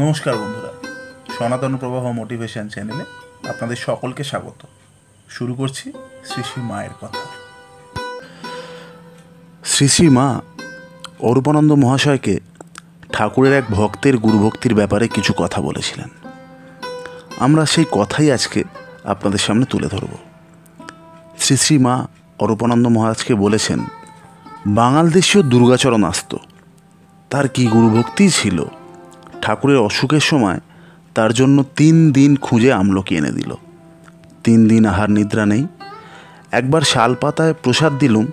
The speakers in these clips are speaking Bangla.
নমস্কার বন্ধুরা, সনাতন প্রবাহ মোটিভেশন চ্যানেলে আপনাদের সকলকে স্বাগত। শুরু করছি শ্রী শ্রী মায়ের কথা। শ্রী শ্রী মা অরূপানন্দ মহাশয়কে ঠাকুরের এক ভক্তের গুরুভক্তির ব্যাপারে কিছু কথা বলেছিলেন। আমরা সেই কথাই আজকে আপনাদের সামনে তুলে ধরব। শ্রী শ্রী মা অরূপানন্দ মহারাজকে বলেছেন, বাঙাল দেশীয় দুর্গাচরণ আসত, তার কি গুরুভক্তি ছিল। ঠাকুরের অসুখের সময় তার জন্য 3 দিন খুঁজে আমলকি এনে দিল। 3 দিন আহার নিদ্রা নেই। একবার শাল পাতায় প্রসাদ দিলুম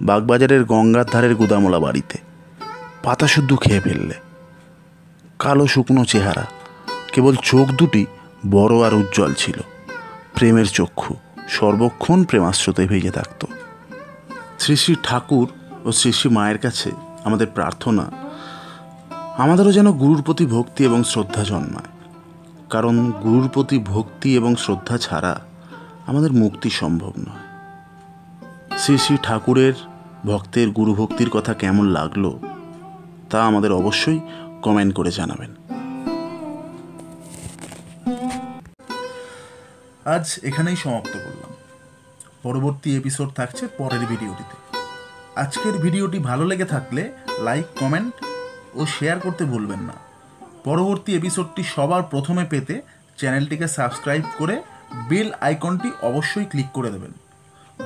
বাগবাজারের গঙ্গার ধারের গুদামলা বাড়িতে। পাতা শুদ্ধ খেয়ে ফেললে। কালো শুকনো চেহারা, কেবল চোখ দুটি বড় আর উজ্জ্বল ছিল। প্রেমের চক্ষু, সর্বক্ষণ প্রেমাশ্রুতে ভেজে থাকত। শ্রী শ্রী ঠাকুর ও শ্রী শ্রী মায়ের কাছে আমাদের প্রার্থনা, আমাদেরও যেন গুরুর প্রতি ভক্তি এবং শ্রদ্ধা জন্মায়। কারণ গুরুর প্রতি ভক্তি এবং শ্রদ্ধা ছাড়া আমাদের মুক্তি সম্ভব নয়। শ্রী শ্রী ঠাকুরের ভক্তের গুরুভক্তির কথা কেমন লাগলো তা আমাদের অবশ্যই কমেন্ট করে জানাবেন। আজ এখানেই সমাপ্ত করলাম। পরবর্তী এপিসোড থাকছে পরের ভিডিওটিতে। আজকের ভিডিওটি ভালো লেগে থাকলে লাইক, কমেন্ট ও শেয়ার করতে ভুলবেন না। পরবর্তী এপিসোডটি সবার প্রথমে পেতে চ্যানেলটিকে সাবস্ক্রাইব করে বেল আইকনটি অবশ্যই ক্লিক করে দেবেন।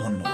ধন্যবাদ।